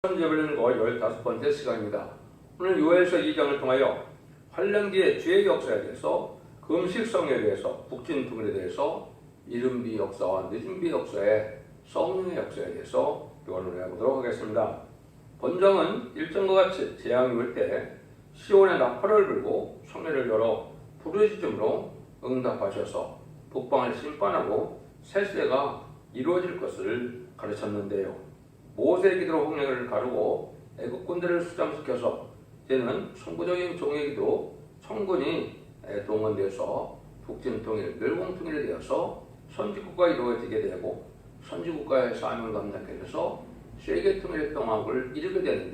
현재별거 15번째 시간입니다. 오늘 요엘서 2장을 통하여 환란기의 죄의 역사에 대해서, 금식성에 대해서, 북진통일에 대해서, 이른비 역사와 늦은비 역사의 성령의 역사에 대해서 교훈을 해보도록 하겠습니다. 본정은 일정과 같이 재앙이 올 때 시온의 나팔을 불고 성례를 열어 부르짖음으로 응답하셔서 북방을 심판하고 새 시대가 이루어질 것을 가르쳤는데요. 모세의 기도로 홍해를 가르고 애국 군대를 수장시켜서 이제는 천부적인 종의 기도 천군이 동원되어서 북진통일, 멸공통일이 되어서 선지국가 이루어지게 되고 선지국가의 사명을 감당하게 돼서 세계통일의 평화를 이루게 되는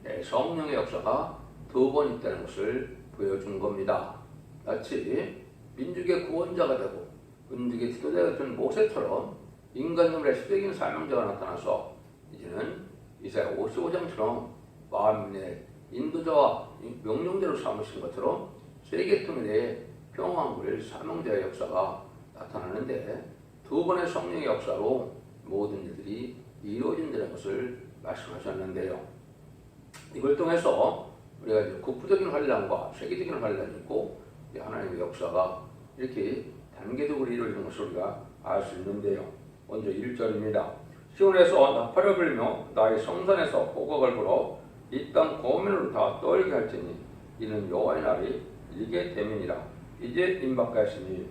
데는 성령의 역사가 두 번 있다는 것을 보여준 겁니다. 마치 민족의 구원자가 되고 민족의 지도자가 된 모세처럼 인간놈의 시적인 사명자가 나타나서 이제는 이사야 55장처럼 만민의 인도자와 명령대로 삼으신 것처럼 세계통일의 평화를 사명자의 역사가 나타나는데 두 번의 성령의 역사로 모든 일들이 이루어진다는 것을 말씀하셨는데요. 이걸 통해서 우리가 이제 국부적인 환란과 세계적인 환란이 있고 하나님의 역사가 이렇게 단계적으로 이루어지는 것을 우리가 알 수 있는데요. 먼저 1절입니다. 시온에서 나팔을 불며 나의 성산에서 호각을 불어 이 땅 고민으로 다 떨게 할지니 이는 여호와의 날이 이게 되민이라. 이제 임박하였으니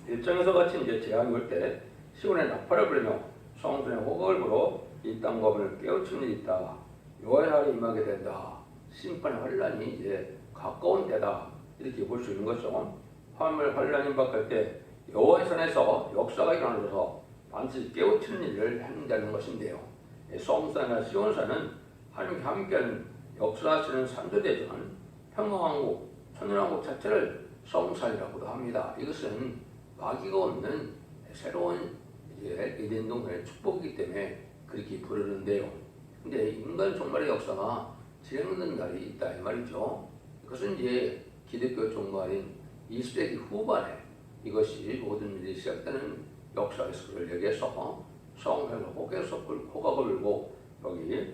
일정에서 같이 이제 재앙이 올 때 시온에 나팔을 불며 성산에 호각을 불어 이 땅 고민을 깨우치는 일이 있다. 여호와의 날이 임하게 된다. 심판의 환란이 이제 가까운 때다. 이렇게 볼 수 있는 거죠. 화물 환란이 임박할 때 여호와의 산에서 역사가 일어나서 반드시 깨우치는 일을 한다는 것인데요. 성산이나 시온산은 하나님과 함께하는 역사하시는 산조대전, 평화왕국, 천년왕국 자체를 성산이라고도 합니다. 이것은 마귀가 없는 새로운 에덴 동산의 축복이기 때문에 그렇게 부르는데요. 근데 인간 종말의 역사가 진행되는 날이 있다 이 말이죠. 이것은 이제 기독교 종말인 20세기 후반에 이것이 모든 일이 시작되는 역사의 수를 얘기해서 성회가 호각을 불고 여기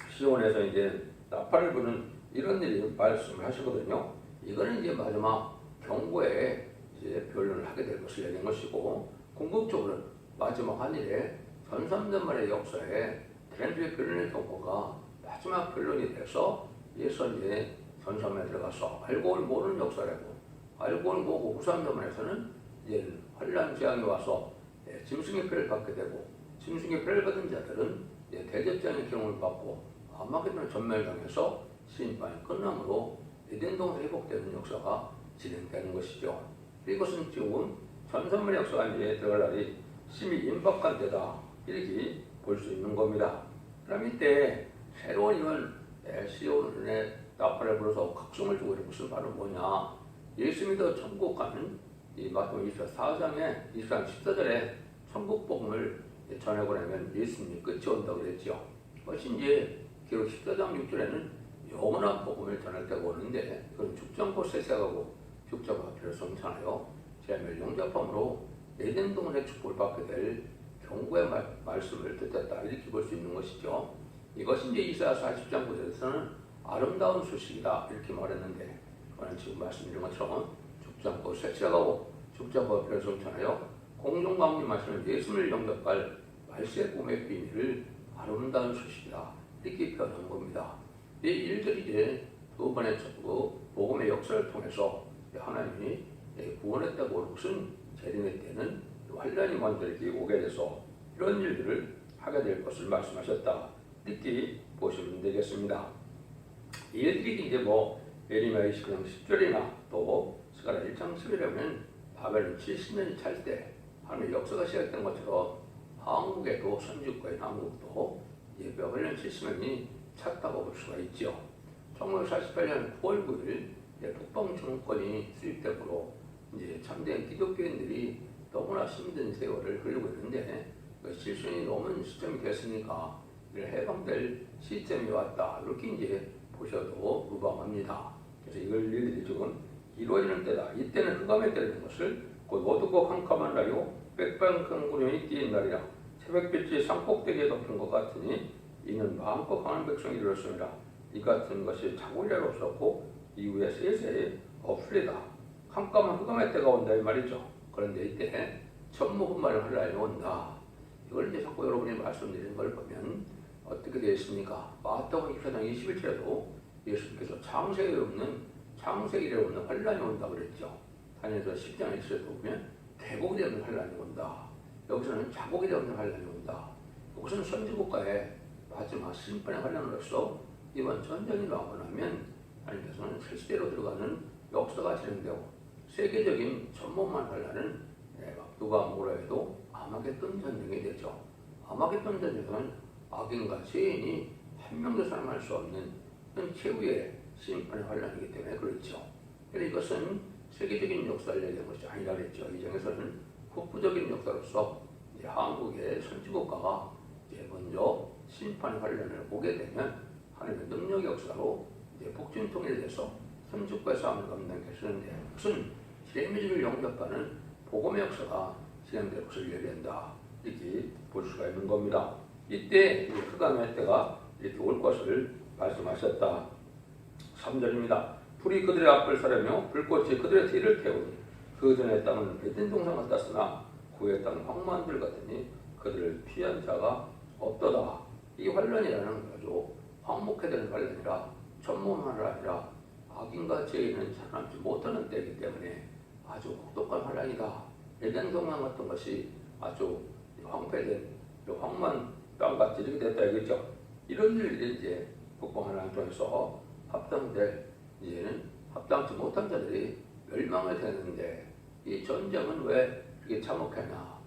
시온에서 이제 나팔을 부는 이런 일이 말씀을 하시거든요. 이거는 이제 마지막 경고에 이제 변론을 하게 될 것을 얘기한 것이고, 궁극적으로 마지막 한 일에 전삼전만의 역사에 트렌드의 변론의 경고가 마지막 변론이 돼서 이에서 이제 전삼에 들어가서 알고 모르는 역사라고, 알고 모르고 후삼전만에서는 이제 환란 재앙이 와서 짐승의 표를 받게 되고, 짐승의 표를 받은 자들은 대접장의 경험을 받고 아마겟돈 전멸당해서 심판이 끝남으로 에덴 동산이 회복되는 역사가 진행되는 것이죠. 이것은 지금 전선문의 역사가 이제 들어갈 날이 심히 임박한 때다, 이렇게 볼 수 있는 겁니다. 그럼 이때 새로운 이런 시온의 나팔을 불어서 각성을 주고 있는 것은 바로 뭐냐? 예수 믿어 천국 가는 이 마태복음 24장의 23, 14절에 천국 복음을 전해보내면 예수님이 끝이 온다고 그랬죠. 그것이 이제 기록 14장 6절에는 영원한 복음을 전할 때가 오는데, 그건 죽지 않고 세세하고 죽지 않고 필요 없잖아요. 멸종자품으로 에덴 동산의 축복을 받게 될 경고의 말씀을 듣었다, 이렇게 볼 수 있는 것이죠. 이것이 이제 이사야 40장 9절에서는 아름다운 소식이다, 이렇게 말했는데, 그는 지금 말씀드린 것처럼 죽지 않고 세차가고 죽지 않고 필요 없잖아요. 공중강림 하시는 예수를 영접할 말세 꿈의 비밀을 아름다운 소식이다, 이렇게 표현한 겁니다. 이 일들이 이제 두 번의 복음의 역사를 통해서 하나님이 구원했다고 하는 것은 재림의 때는 환란이 먼저 이렇게 오게 돼서 이런 일들을 하게 될 것을 말씀하셨다, 이렇게 보시면 되겠습니다. 이 일들이 이제 예레미야 29장 10절이나 또 스가랴 1장 10절에 보면 바벨론 70년이 찰 때 하나님의 역사가 시작된 것처럼 한국에도 선지국가인 한국도 이제 바벨론 70년이 찼다고 볼 수가 있죠. 1948년 9월 9일 북방 정권이 수립되므로 이제 참된 기독교인들이 너무나 힘든 세월을 흘리고 있는데, 실순이 넘은 시점이 됐으니까 해방될 시점이 왔다, 이렇게 이제 보셔도 무방합니다. 그래서 이걸 일들이 지금 이루어지는 때다. 이때는 흑암에 때리는 것을 곧 어둡고 캄캄한 날이요 백방강구름이 띄인 날이라 새벽빛이 산꼭대기에 덮인 것 같으니 이는 마음껏 강한 백성이 이르렀습니다. 이 같은 것이 자고리라로 없었고 이후에 세세에 없으리다. 캄캄한 흑암의 때가 온다 이 말이죠. 그런데 이때 천무분말을 환란이 온다. 이걸 이제 자꾸 여러분이 말씀드리는 걸 보면 어떻게 되어 있습니까? 마태복음 24장 21절에도 예수님께서 창세기에 없는 환란이 온다 그랬죠. 다니엘서 10장 1절에도 보면 대복이 되는 환란이 온다. 여기서는 자복이 되는 환란이 온다. 이것은 선지국가의 마지막 심판의 환란으로서 이번 전쟁이 나오고 나면 하나님께서는 실시대로 들어가는 역사가 진행되고 세계적인 천문만 환란은 누가 뭐라 해도 아마겟돈 전쟁이 되죠. 아마겟돈 전쟁은 악인과 죄인이 한 명도 살아날 수 없는 최후의 심판의 환란이기 때문에 그렇죠. 그래서 이것은 세계적인 역사를 얘기하는 것이 아니라 그랬죠. 이 장에서는 국부적인 역사로서 한국의 선지국가가 먼저 심판의 환란을 보게 되면 하나님의 능력 역사로 북진통일에 대해서 선지국가의 싸움을 감당했었는데 무슨 시대미지를 영접하는 복음의 역사가 진행될 것을 얘기한다. 이렇게 볼 수가 있는 겁니다. 이때 흑암의 때가 이렇게 올 것을 말씀하셨다. 3절입니다. 불이 그들의 앞을 사려며 불꽃이 그들의 뒤를 태우니 그 전의 땅은 베든 동산 같았으나 후의 땅은 황무한들 같으니 그들을 피한 자가 없도다. 이 환란이라는 아주 황목해 되는 환란이라 천문환이 아니라 악인과 죄인은 살아남지 못하는 때이기 때문에 아주 혹독한 환란이다. 에덴 동산 같은 것이 아주 황폐된 황무한 땅같이 이렇게 됐다 이거죠. 이런 일들이 이제 국방하나님 통해서 합당될 이제는 합당치 못한 자들이 멸망을 되는데 이 전쟁은 왜 이렇게 참혹하냐?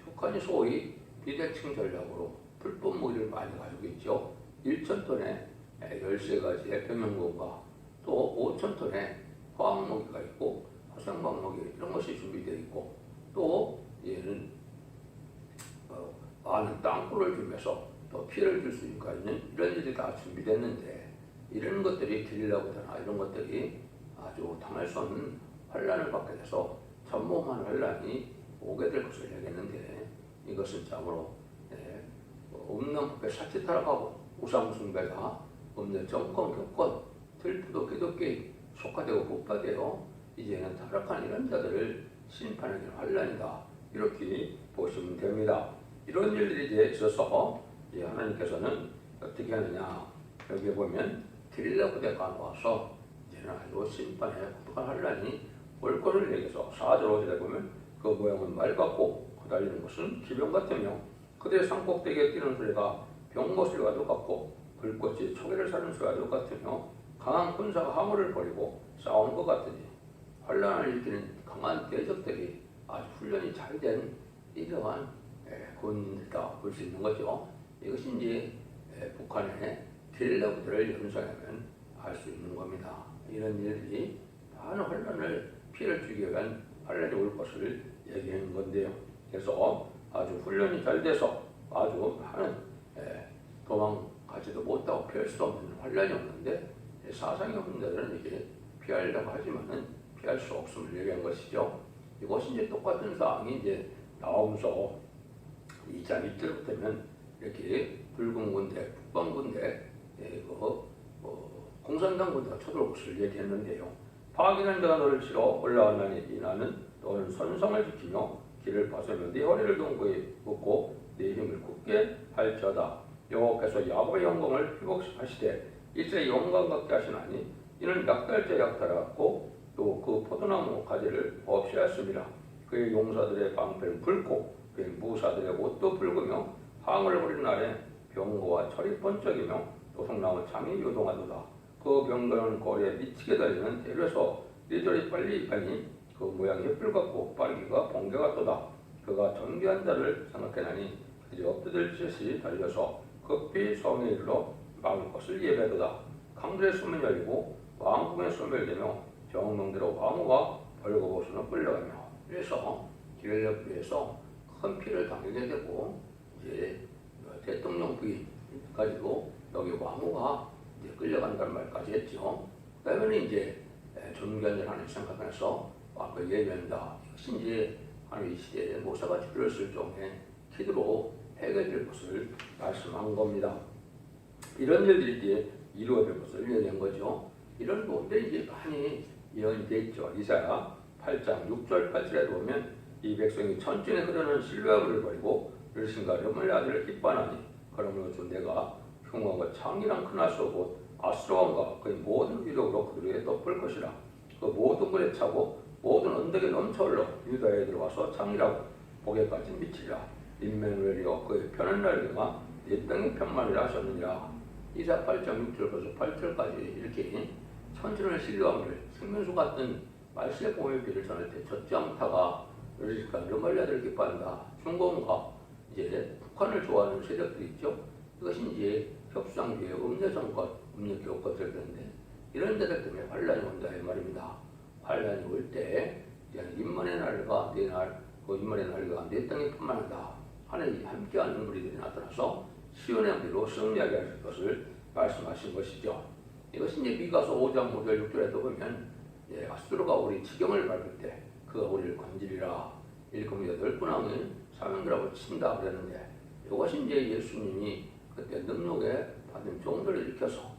북한이 소위 비대칭 전략으로 불법 무기를 많이 가지고 있죠. 1,000톤의 13가지의 병영군과 또 5,000톤의 화학무기가 있고 화생방무기 이런 것이 준비되어 있고 또 얘는 많은 땅굴을 주면서 또 피해를 줄 수 있는 이런 일이 다 준비됐는데 이런 것들이 게릴라보다나 이런 것들이 아주 당할 수 없는 환란을 받게 돼서 전무한 환란이 오게 될 것을 얘기했는데 이것은 참으로 없는 법에 사치 타락하고 우상숭배가 없는 정권 교권 들프도 기독교에 속화되고 국가되어 이제는 타락한 이런 자들을 심판하기는 환란이다. 이렇게 보시면 됩니다. 이런 일들이 이제 있어서 하나님께서는 어떻게 하느냐 여기에 보면 게릴라 부대가 나와서 이제는 아주 심판에 국가한 환란이 올 것을 얘기해서 4절 5절에 보면 그 모양은 말 같고 거달리는 것은 기병 같으며 그들의 산꼭대기에 뛰는 소리가 병거 소리와 똑같고 불꽃이 초계를 사는 소리와 똑같으며 강한 군사가 항우를 벌이고 싸우는 것 같으니 환란을 일으키는 강한 대적들이 아주 훈련이 잘 된 이러한 군이다 볼 수 있는 거죠. 이것이 이제 북한의 게릴라 부대를 연상하면 알 수 있는 겁니다. 이런 일들이 많은 환란을 피해를 주기 위한 환란이 올 것을 얘기하는 건데요. 그래서 아주 훈련이 잘 돼서 아주 많은 도망가지도 못하고 피할 수 없는 환란이 오는데 사상의 분들은 이게 피하려고 하지만은 피할 수 없음을 얘기한 것이죠. 이것이 이제 똑같은 사항이 이제 나오면서 2장 1절부터면 이렇게 붉은 군대, 북방 군대, 공산당 군대가 쳐들어올 것을 얘기했는데요. 파괴한 자가 너를 치러 올라오나니 이나는 너는 선성을 지키며 길을 벗으며 네 허리를 동고에 묶고 네 힘을 굳게 할지어다. 여호와께서 야곱의 영광을 회복하시되 이스라엘 영광 같게 하시나니 이는 약탈자 약탈하였고 또 그 포도나무 가지를 없이 하였습니다. 그의 용사들의 방패는 붉고 그의 무사들의 옷도 붉으며 항을 벌인 날에 병거와 철이 번쩍이며 노송나무 창이 요동하도다. 그 병거는 거리에 미치게 달리는 대로에서 이리저리 빨리 가니 그 모양이 뿔같고 빠르기가 번개 같도다. 그가 전개한 자를 생각해나니 그들이 엎드들듯이 달려서 급히 성에 이르러 막을 것을 예배하도다. 강들의 수문이 열리고 왕궁의 소멸되며 정명대로 왕후가 벌거벗으로 끌려가며 그래서 게릴라 부대에서 큰 피해를 당하게 되고 이제 대통령 부인까지도 여기 왕후가 이제 끌려간다는 말까지 했죠. 그다음에 이제 전개한 일 하는 생각해서 왕을 예배한다. 이것이 이제 하나님 이 시대에 모사가 줄을 쓸 종의 기도로 해결될 것을 말씀한 겁니다. 이런 일들이 이제 이루어질 것을 예언한 거죠. 이런 부분들이 이제 많이 예언이 되어 있죠. 이사야 8장 6절 8절에 보면 이 백성이 천천히 흐르는 실외물을 버리고 르신과 르물의 아들을 기뻐하나니 그러므로 주 내가 흉하고 창이랑 큰 아수 곧 아스로왕과 그의 모든 위력으로 그들에게 덮을 것이라. 그 모든 물에 차고 모든 언덕에 넘쳐흘러 유다에 들어와서 창이라고 보게까지 미치리라. 임마누엘이여 그의 편한 날개가 내 땅의 편만이라 하셨느니라. 이사 8장 6절부터 8절까지 이렇게 천천한 신뢰함을 생명수 같은 말씀의 보혈 비를 전할 때 젖장타가 그러니까 르말리아들을 기뻐한다. 중공과 이제 북한을 좋아하는 세력들이 있죠. 이것이 이제 협상 뒤에 음녀 정권, 음녀 교권들 되는데 이런 데들 때문에 환란이 온다 이 말입니다. 환란이 올 때 인만의 날과 내 날, 그 인만의 날과 내 땅에 뿐만하다. 하나님이 함께하는 무리들이 나타나서 시온의 무리로 승리하게 할 것을 말씀하신 것이죠. 이것이 이제 미가서 5장 5절 6절에도 보면 아수르가 우리 지경을 밟을 때 그가 우리를 건지리라. 일곱 여덟 분왕을 사명들하고 친다 그랬는데 이것이 이제 예수님이 그때 능력에 받은 종들을 일으켜서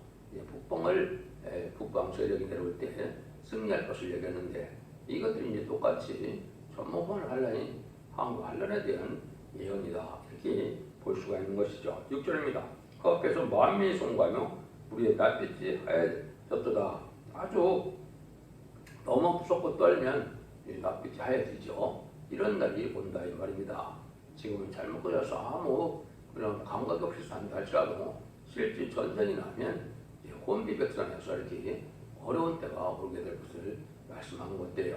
북방 세력이 내려올 때 승리할 것을 얘기했는데 이것들이 이제 똑같이 전모환 환란이 한국 환란에 대한 예언이다 이렇게 볼 수가 있는 것이죠. 6절입니다. 그 앞에서 만민이 송구하며 우리의 낯빛이 하얘졌도다. 아주 너무 무섭고 떨면 낯빛이 하얘지죠. 이런 날이 온다 이 말입니다. 지금은 잘못 걸려서 아무 그런 감각 없이 산다 할지라도 실제 전쟁이 나면 혼비백산해서 이렇게 어려운 때가 오게 될 것을 말씀하는 건데요.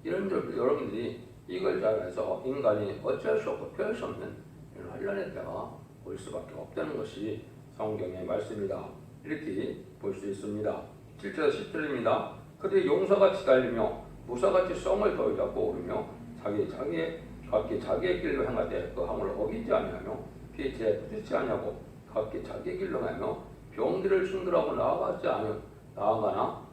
이런 여러분들이 이걸 잘 알아서 인간이 어쩔 수 없고 피할 수 없는 이런 환란의 때가 올 수밖에 없다는 것이 성경의 말씀이다. 이렇게 볼 수 있습니다. 7절 10절입니다. 그들이 용사같이 달리며 무사같이 성을 더잡고 오르며 각기 자기의 길로 행하되 그 항을 어기지 아니하며 피에 부딪지 아니하고 각기 자기의 길로 가며 병들을 충돌하고 나아가나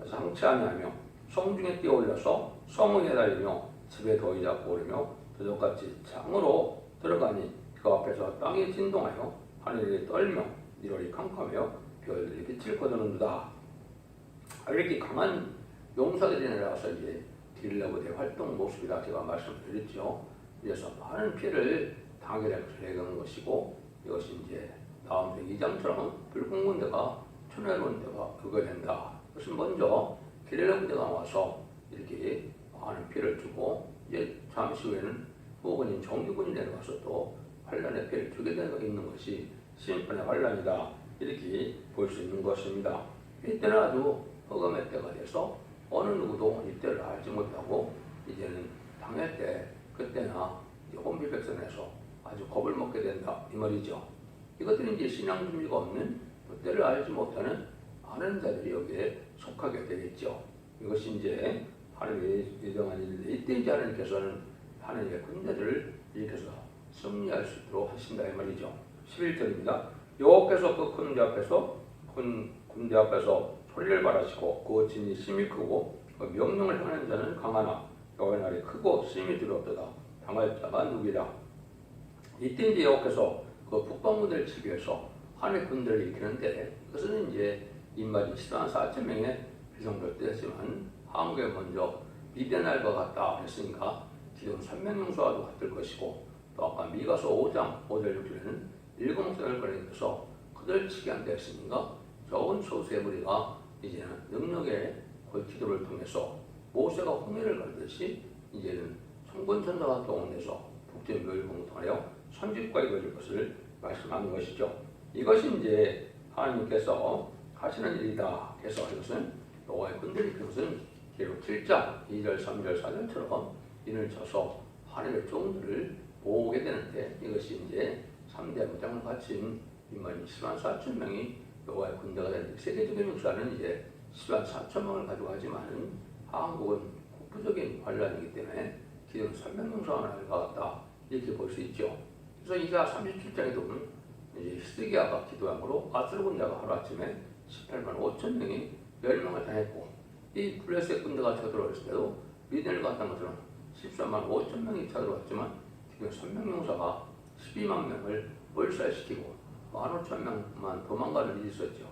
상치 아니하며 성중에 뛰어올려서 성읍에 달리며 집에 더위 잡고 오르며 도적같이 장으로 들어가니 그 앞에서 땅이 진동하여 하늘이 떨며 니롤이 캄캄하며 별들이 빛을 거두는도다. 이렇게 강한 용사들이 내려와서 이제 딜러브대 활동 모습이다 제가 말씀드렸죠. 그래서 많은 피해를 당하게 될 것을 얘기하는 것이고 이것이 이제 다음 2장처럼 붉은 군대가 천외로운 데가 그거 된다. 그것은 먼저 게릴라 군대가 와서 이렇게 많은 피해를 주고 이제 잠시 후에는 후군인 정규군이 내려와서 또 환란의 피해를 주게 되는 것이 심판의 환란이다. 이렇게 볼 수 있는 것입니다. 이때는 아주 허감의 때가 돼서 어느 누구도 이때를 알지 못하고 이제는 당할 때 그때나 혼비백산에서 아주 겁을 먹게 된다 이 말이죠. 이것들은 이제 신앙 준비가 없는 그때를 알지 못하는 많은 자들이 여기에 속하게 되겠죠. 이것이 이제 하나님의 예정한 일인데 이때 이제 하나님께서는 하나님의 군대를 일으켜서 승리할 수 있도록 하신다 이 말이죠. 11절입니다. 여호와께서 그 큰 군대 앞에서 소리를 발하시고 그 진이 심히 크고 그 명령을 행하는 자는 강하나 여호와의 날이 크고 심히 두렵도다. 당할 자가 누구리라. 이때 이제 여호와께서 그 북방군대를 치기 위해서 하늘의 군대를 일으키는데 그것은 이제 인마디 14만 4천 명의 비성들 때였지만 한국에 먼저 미디안날과 같다 했으니까 기존 300명수와도 같을 것이고 또 아까 미가서 5장 5절 6절에는 일곱성을 꺼내서 그들 치게 한다 했으니까 적은 소수의 무리가 이제는 능력의 기도를 통해서 모세가 홍해를 가르듯이 이제는 천군천사가 동원돼서 북진교를 공통하여 선집과 이루어질 것을 말씀하는 것이죠. 이것이 이제 하나님께서 하시는 일이다 해서 이것은 여호와의 군대를 그것은 기록 7장 2절 3절 4절처럼 인을 쳐서 하나님의 종들을 모으게 되는데 이것이 이제 3대 무장을 갖춘 인간이 10만 4천 명이 여호와의 군대가 되는데 세계적인 역사는 이제 10만 4천 명을 가져가지만 한국은 국부적인 환란이기 때문에 기존 300명 하나를 가갔다 이렇게 볼 수 있죠. 그래서 이사 37장에 보면 이제 히스기야가 기도함으로 아수르 군대가 하루아침에 18만 5천 명이 멸망을 당했고 이 블레셋 군대가 쳐들어왔을 때도 미디안을 갔던 것처럼 14만 5천 명이 쳐들어왔지만 지금 300명사가 12만 명을 몰살시키고 15,000명만 도망가는 일이 있었죠.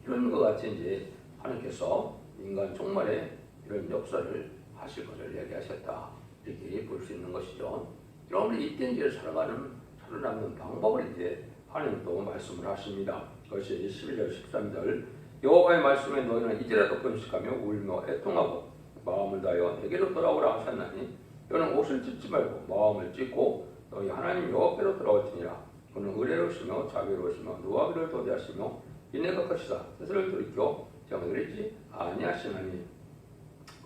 이런 것 같이 이제 하나님께서 인간 종말에 이런 역사를 하실 것을 얘기하셨다. 이렇게 볼 수 있는 것이죠. 여러분 이때 이제 살아남는 방법을 이제 하나님도 말씀을 하십니다. 그것이 11절 13절 여호와의 말씀에 너희는 이제라도 금식하며 울며 애통하고 마음을 다하여 내게로 돌아오라 하셨나니 너는 옷을 찢지 말고 마음을 찢고 너희 하나님 여호와께로 돌아올지니라. 그는 의로우시며 자비로우시며 노하기를 도대하시며 인내가 크시다. 스스로를 돌이켜 정의를 아니하시나니.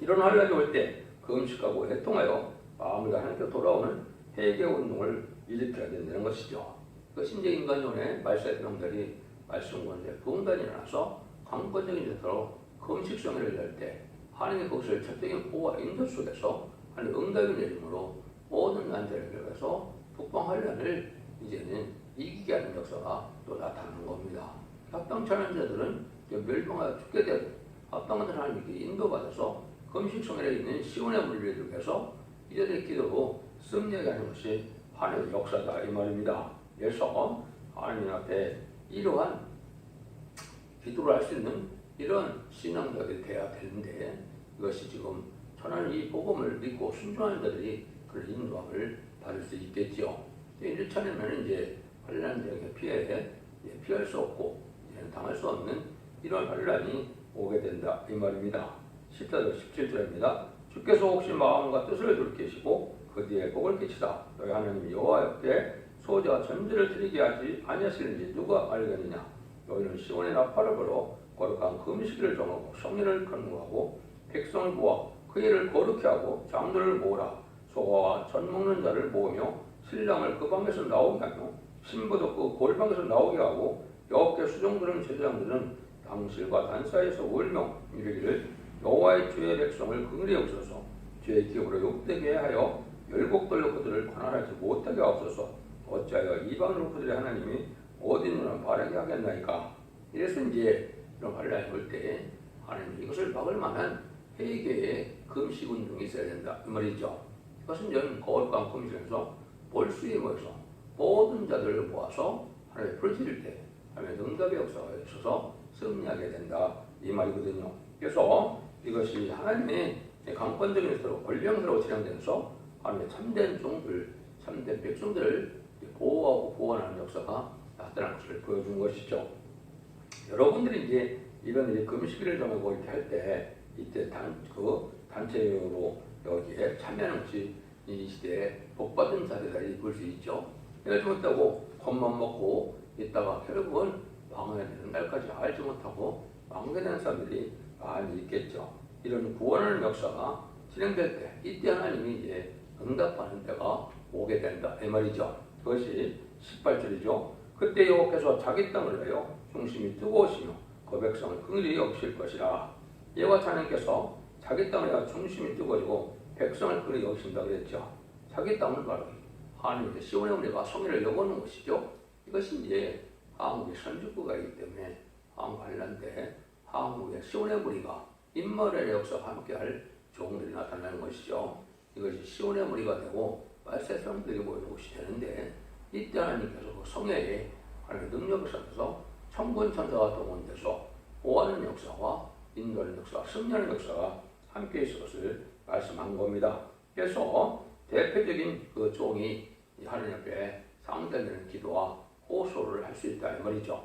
이런 환란이 올 때 금식하고 애통하여 마음을 다 하나님께 돌아오는 회개 운동을 일으켜야 된다는 것이죠. 그것이 이제 인간존의 말세의 명들이 말씀 가운데 부흥단이 일어나서 강권적인 자로 금식성회를 열 때 하나님이 그것을 철저히 보호와 인도 속에서 하나님 응답을 내림으로 모든 난제를 겪어서 북방 환란을 이제는 이기게 하는 역사가 또 나타나는 겁니다. 합당치 않은 자들은 멸망하여 죽게 되고 합당한 자는 하나님께 인도받아서 금식성회에 있는 시온의 물리를 위해서 이들의 기도로 승리하게 하는 것이 하나님의 역사다 이 말입니다. 그래서 하나님 앞에 이러한 기도를 할 수 있는 이런 신앙자들이 돼야 되는데 이것이 지금 전하는 이 복음을 믿고 순종하는 자들이 그런 인도함을 받을 수 있겠죠. 이렇지 않으면 이제 환란적인 피할 수 없고 당할 수 없는 이런 환란이 오게 된다 이 말입니다. 14절 17절입니다. 주께서 혹시 마음과 뜻을 돌이키시고 그 뒤에 복을 끼치다 너희 하나님 여호와께 소재와 전제를 드리게 하지 아니하시는지 누가 알겠느냐. 너희는 시온의 나팔을 불어 거룩한 금식일을 정하고 성례를 간구하고 백성을 모아 그 일을 거룩히 하고 장로를 모으라. 소가와 젖 먹는 자를 모으며 신랑을 그 방에서 나오게 하며 신부도 그 골방에서 나오게 하고 여호와께 수종드는 제사장들은 당실과 단사에서 울며 이르기를 여호와의 주의 백성을 긍휼히 여기소서. 주의 기업으로 욕되게 하여 열국들로 그들을 관할하지 못하게 하옵소서. 어찌하여 이방으로 그들의 하나님이 어디 있느냐 바라게 하겠나이까. 이래서 이제 이런 환란이 올 때 하나님 이것을 막을 만한 회개의 금식 운동이 있어야 된다 이 말이죠. 이것은 이제 거룩한 금식에서 몰수에 모여서 모든 자들을 모아서 하나님의 불을 지를 때 하나님의 응답의 역사가 있어서 승리하게 된다 이 말이거든요. 그래서 이것이 하나님의 강권적인 역사로 권령으로 진행되면서 하나님의 참된 종들, 참된 백성들을 보호하고 보호하는 역사가 나타나는 것을 보여준 것이죠. 여러분들이 이제 이런 금식일을 정하고 이렇게 할 때 이때 단체로 여기에 참여하는 것이 이 시대에 복받은 자들이 볼 수 있죠. 알지 못하고 겁만 먹고 있다가 결국은 망하게 되는 날까지 알지 못하고 망하게 되는 사람들이 많이 있겠죠. 이런 구원하는 역사가 진행될 때 이때 하나님이 이제 응답하는 때가 오게 된다 이 말이죠. 그것이 18절이죠. 그때 여호와께서 자기 땅을 내어 중심이 뜨거우시며 그 백성을 긍휼히 여기실 것이라. 여호와 하나님께서 자기 땅을 내어 중심이 뜨거워지고 백성을 긍휼히 여기신다 그랬죠. 자기 땅은 바로 하나님의 시온의 은혜가 성회를 여고는 것이죠. 이것이 이제 한국의 선주국가이기 때문에 한국 환란 때 한국의 시온의 무리가 인마엘의 역사와 함께할 종들이 나타나는 것이죠. 이것이 시온의 무리가 되고 말세 사람들이 모이는 곳이 되는데 이때 하나님께서 그 성회에 하나님의 능력을 쌓아서 천군 천사가 동원돼서 보호하는 역사와 인도하는 역사와 승리하는 역사가 함께 있을 것을 말씀한 겁니다. 그래서 대표적인 그 종이 하나님 앞에 상달되는 기도와 호소를 할 수 있다 이 말이죠.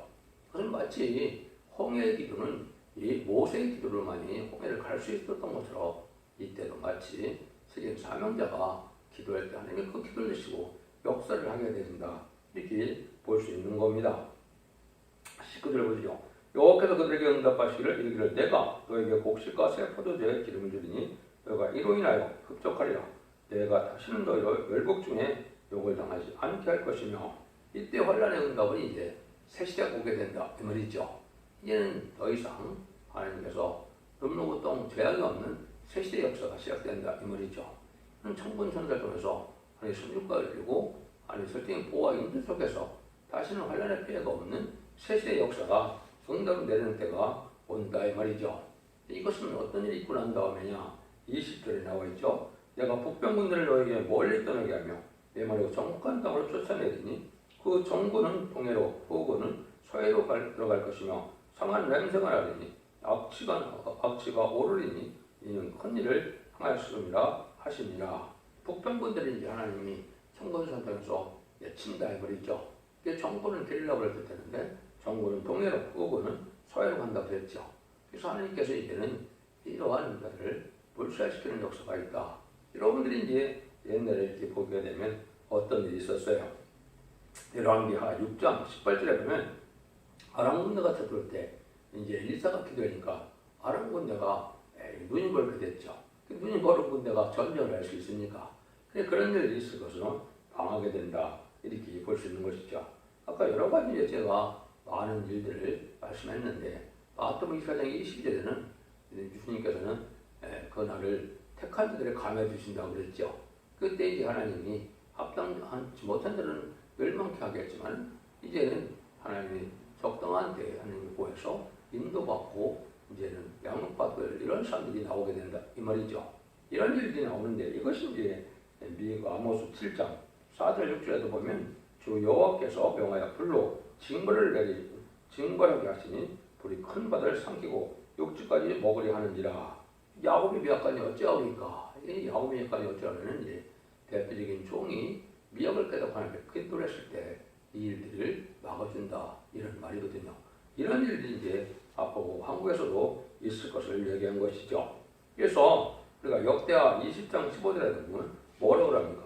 그것은 마치 홍해의 기도는 이 모세의 기도로만이 홍해를 갈 수 있었던 것처럼 이때도 마치 세계 사명자가 기도할 때 하나님이 그 기도를 드시고 역사를 하게 된다 이렇게 볼 수 있는 겁니다. 19절 보시죠. 여호와께서 그들에게 응답하시기를 이르기를 내가 너에게 곡식과 새 포도주에 기름을 주리니 너희가 이로 인하여 흡족하리라. 내가 다시는 너희를 열국 중에 욕을 당하지 않게 할 것이며. 이때 환란의 응답은 이제 새 시대가 오게 된다 이 말이죠. 이제는 더 이상 하나님께서 름노고동 죄악이 없는 새 시대의 역사가 시작된다 이 말이죠. 천군 천사를 통해서 하나님의 선육과를 이루고 하나님의 설정의 보호와 인도 속에서 다시는 환란의 피해가 없는 새 시대의 역사가 응답을 내리는 때가 온다 이 말이죠. 이것은 어떤 일이 있고 난 다음에냐 20절에 나와 있죠. 내가 북병군들을 너에게 멀리 떠나게 하며 내 말이고 정복한 땅으로 쫓아내리니 그 정부는 동해로, 후구는 서해로 들어갈 것이며 상한 냄새가 나리니 악취가 오르리니 이는 큰 일을 행하였음이라 하시니라. 북방군들이 이제 하나님이 청건산정에서 내친다 해버리죠. 이게 정부는 게릴라를 뜻하는데 정부는 동해로, 후구는 서해로 간다고 했죠. 그래서 하나님께서 이제는 이러한 것을 불살시키는 역사가 있다. 여러분들이 이제 옛날에 이렇게 보게 되면 어떤 일이 있었어요. 열왕기하 6장 18절에 보면 아람 군대가 쳐들어올 때 이제 엘리사가 기도하니까 아람 군대가 눈이 벌게 됐죠. 눈이 벌은 군대가 전쟁을 할 수 있으니까 그런 일이 있을 것은 당하게 된다. 이렇게 볼 수 있는 것이죠. 아까 여러 가지 제가 많은 일들을 말씀했는데 마태복음 24장 22절에는 주님께서는 그날을 택한 자들을 감해 주신다고 그랬죠. 그때 이제 하나님이 합당하지 못한 자들은 멸망케 하겠지만 이제는 하나님이 적당한 때 하나님을 구해서 인도받고 이제는 양육받을 이런 사람들이 나오게 된다 이 말이죠. 이런 일들이 나오는데 이것이 이제 미가 아모스 7장 4절 6절에도 보면 주 여호와께서 명하여 불로 징벌하게 하시니 불이 큰 바다를 삼키고 육지까지 먹으려 하는지라. 야곱이 미약하니 어찌하오리까. 이 야곱이 미약하니 어찌하오리는 이제 대표적인 종이 미약을 깨닫고 하나님께 기도했을 때 이 일들을 막아준다 이런 말이거든요. 이런 일들이 이제 앞으로 한국에서도 있을 것을 얘기한 것이죠. 그래서 우리가 역대하 20장 15절에 보면 뭐라고 합니까?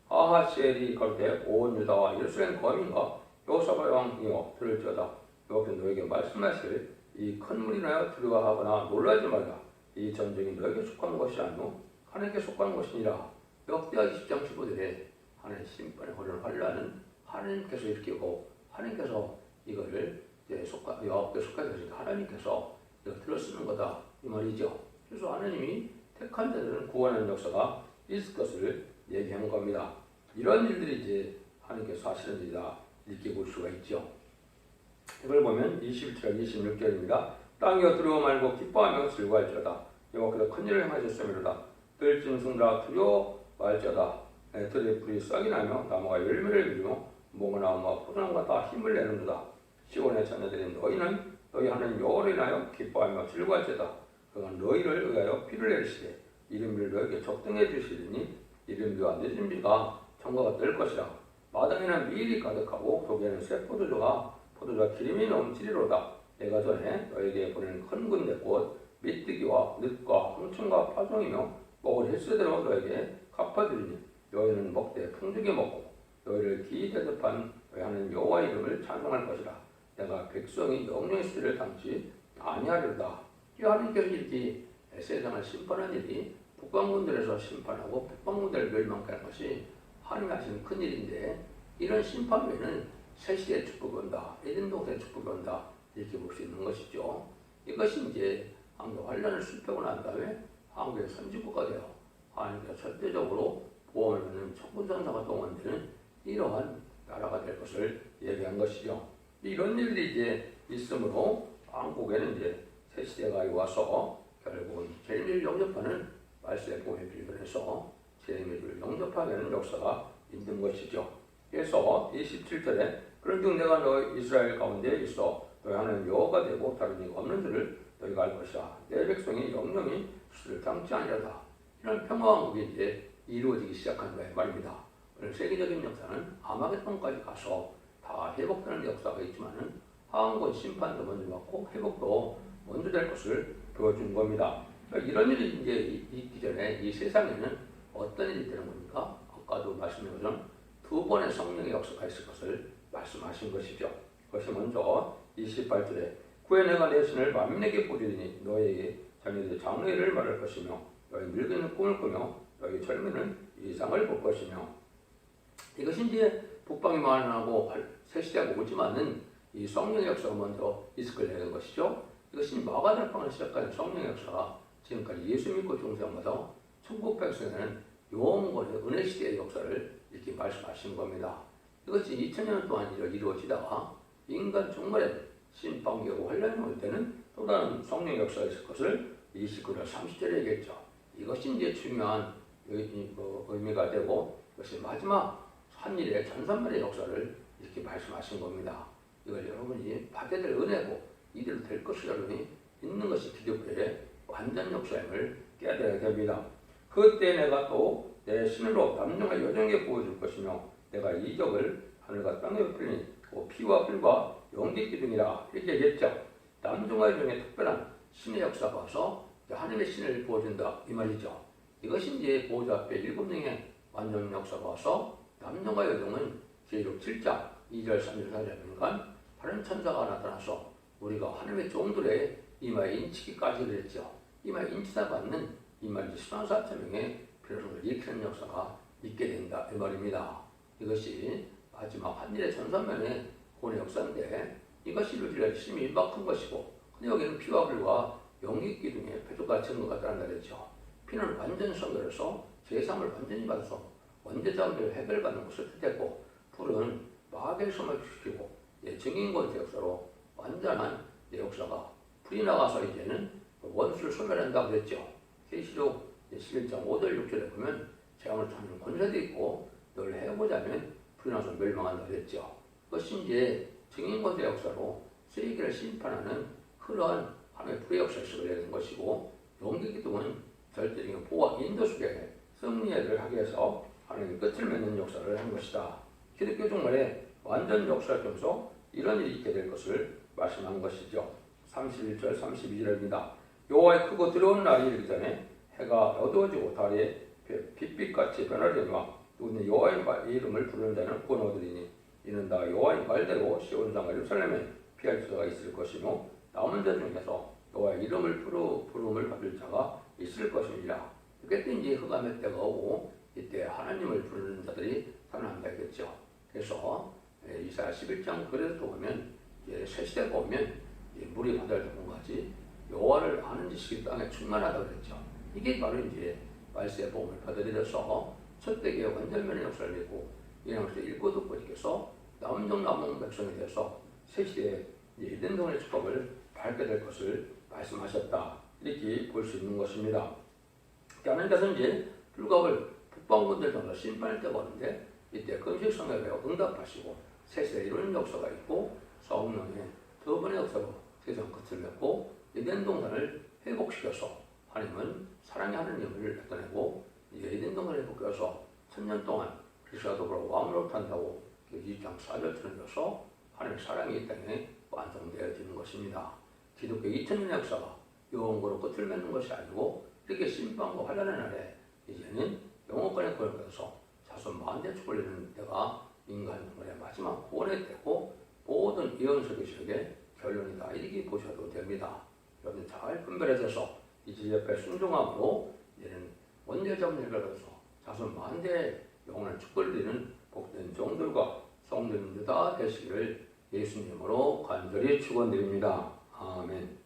아하시엘이 가로되 온 유다와 예루살렘 거민과 여호사밧 왕이여 들을지어다. 여호와께서 너에게 말씀하실 이 큰 물이 나여 두려워하거나 놀라지 말라. 이 전쟁이 너에게 속한 것이 아니오 하나님께 속한 것이니라. 역대하 20장 15절에 하나님 심판의 허리를 환란은 하나님께서 일으키고 하나님께서 이거를 여호와께 속하게 하시니까 하나님께서 이거 들어쓰는 거다 이 말이죠. 그래서 하나님이 택한 자들은 구원하는 역사가 있을 것을 얘기한 겁니다. 이런 일들이 이제 하나님께서 하시는 일이다 이렇게 볼 수가 있죠. 이걸 보면 21절 26절입니다. 땅이여 두려워 말고 기뻐하며 즐거워할지어다. 여호와께서 큰 일을 행하셨음이로다. 들진 승자 두려워할지어다. 들의 불이 싹이 나며 나무가 열매를 맺으며 몽나무와 포도나무가 다 힘을 내는도다. 시온의 자녀들인 너희는 너희 하나님 여호와를 인하여 기뻐하며 즐거워할지어다. 그가 너희를 위하여 피를 내리시되 이른비를 너에게 적당해 주시리니 이른비와 늦은 비가 청과가 될 것이라. 마당에는 밀이 가득하고 독에는 새 포도주와 기름이 넘치리로다. 내가 전에 너에게 보낸 큰 군대꽃 미뜨기와 늪과 황충과 파종이며 먹을 횟수대로 너에게 갚아주리니 너희는 먹되 풍족히 먹고 너희를 기대접한 너희 하나님 여호와 이름을 찬송할 것이라. 내가 백성이 영영의 수를 당치 아니하리로다. 이 하나님께서 이렇게 세상을 심판한 일이 북방군들에서 심판하고 북방군들을 멸망케 하는 것이 하나님이 하시는 큰 일인데 이런 심판 외에는 새시대의 축복이 온다. 에덴 동산의 축복이 온다. 이렇게 볼 수 있는 것이죠. 이것이 이제 한국 환란을 수습하고 난 다음에 한국의 선진국가 되어 하나님께서 절대적으로 보험을 받는 천군천사가 동원되는 이러한 나라가 될 것을 얘기한 것이죠. 이런 일들이 이제 있으므로 한국에는 이제 새 시대가 와서 결국은 재림을 영접하는 말씀의 복음의 빌변에서 재림을 영접하게 하는 역사가 있는 것이죠. 그래서 27절에 그런즉 내가 너 이스라엘 가운데 있어 너희 하나님 여호와가 되고 다른 이가 없는 줄을 너희가 알 것이야. 내 백성이 영영이 수를 당치 아니하다. 이런 평화왕국이 이제 이루어지기 시작한 거예요 말입니다. 오늘 세계적인 역사는 아마겟돈까지 가서 다 회복되는 역사가 있지만은 하한권 심판도 먼저 받고 회복도 먼저 될 것을 보여준 겁니다. 그러니까 이런 일이 이제 있기 전에 이 세상에는 어떤 일이 되는 겁니까? 아까도 말씀드린 것처럼 두 번의 성령의 역사가 있을 것을 말씀하신 것이죠. 그것이 먼저 28절에 후에 내가 내 신을 만민에게 보이리니 너희에게 자녀들의 장래를 말할 것이며 너희 늙은이는 꿈을 꾸며 너희 젊은이는 이상을 볼 것이며 이것이 이제 북방이 만나고 새 시대가 오지만은 이 성령의 역사가 먼저 있을 걸 내는 것이죠. 이것이 마가다락방을 시작한 성령의 역사가 지금까지 예수 믿고 중생마다 천국 백성에는 영원의 은혜 시대의 역사를 이렇게 말씀하시는 겁니다. 이것이 2000년 동안 이루어지다가 인간 종말에 심판기하고 환란이 올 때는 또 다른 성령의 역사가 있을 것을 29절 30절에 얘기했죠. 이것이 이제 중요한 의미가 되고 이것이 마지막 한일의 전산만의 역사를 이렇게 말씀하신 겁니다. 이걸 여러분이 받아야 될 은혜고 이대로 될 것을 여러분이 믿는 것이 기독교의 완전 역사임을 깨달아야 됩니다. 그때 내가 또 내 신으로 남녀와 여종에게 보여줄 것이며 내가 이적을 하늘과 땅에 베풀리니 피와 불과 연기 기둥이라 이렇게 얘기했죠. 남종과 여종의 특별한 신의 역사가 와서 하나님의 신을 보여준다 이 말이죠. 이것이 이제 보호자 앞에 7명의 완전 역사가 와서 남종과 여종은 계시록 7장 2절 3절 4절 보니까 다른 천사가 나타나서 우리가 하나님의 종들의 이마에 인치기까지 그랬죠. 이마에 인치다 받는 이마에 수만 4천명의 필요성을 일으키는 역사가 있게 된다 이 말입니다. 이것이 마지막 한일의 전선면의 고뇌 역사인데 이것이 이루어질 열심히 임박한 것이고 근데 여기는 피와 불과 용기 기둥의 표적과 증거가 따른다 그랬죠. 피는 완전 성결해서 제삼을 완전히 받아서 원죄자들을 해결받는 것을 뜻했고 불은 마귀의 섬을 시키고 증인권의 역사로 완전한 역사가 불이 나가서 이제는 원수를 소멸한다고 그랬죠. 계시록 11장 5절 6절에 보면 재앙을 타는 권세도 있고 너를 해보자면 불이 나서 멸망한다고 그랬죠. 그것이 이제 증인권의 역사로 세계를 심판하는 그러한 하나님의 불의 역사를 시작을 된 것이고 용기 기둥은 절대적인 보호와 인도 속에 승리를 하기 위해서 하나님의 끝을 맺는 역사를 한 것이다. 기독교 종말에 완전 역사를 통해서 이런 일이 있게 될 것을 말씀한 것이죠. 31절 32절입니다. 여호와의 크고 두려운 날이 이르기 전에 해가 어두워지고 달이 빛빛같이 변하려니와 누구든 여호와의 이름을 부르는 자는 구원 얻으리니 이는 다 여호와의 말대로 시온산과 예루살렘에 피할 자가 있을 것이며 남은 자 중에서 여호와의 이름을 부름을 받을 자가 있을 것이니라. 그때 이제 흑암의 때가 오고 이때 하나님을 부르는 자들이 살아난다 했겠죠. 그래서 이사야 11장 그래도 보면 새 시대가 오면 물이 바다를 덮은것같이 여호와를 아는 지식이 땅에 충만하다고 그랬죠. 이게 바로 이제 말세의 복음을 받아들여서 첫대기의 완전면의 역사를 믿고 이랑에서 읽고 듣고 지켜서 남은 백성이 되어서 새 시대의 에덴동의 축복을 밟게 될 것을 말씀하셨다. 이렇게 볼 수 있는 것입니다. 하나님께서 이제 불갑을 북방군들 정도 심판할 때가 오는데 이때 금식성경에 응답하시고 새 시대에 이루는 역사가 있고 성령의 두 번의 역사로 세상 끝을 맺고 에덴 동산을 회복시켜서 하나님은 사랑의 하나님을 나타내고 에덴 동산을 회복해서 1000년 동안 그리스도와 더불어 왕으로 탄다고 2장 4절처럼 줘서 하나님의 사랑이 이 땅에 완성되어지는 것입니다. 기독교 2000년의 역사가 영원으로 끝을 맺는 것이 아니고 이렇게 심판과 환란의 날에 이제는 영원권의 구원을 받아서 자손 만대 축복을 이루는 때가 인간 동물의 마지막 구원의 때고 모든 예언서기식의 결론이다. 이렇게 보셔도 됩니다. 여러분 잘 분별해서 이제 옆에 순종함으로 이제는 원죄자분을 받아서 자손 만대의 영원한 축복을 이루는 복된 종들과 성도님들 다 되시기를 예수님으로 간절히 축원드립니다. 아멘.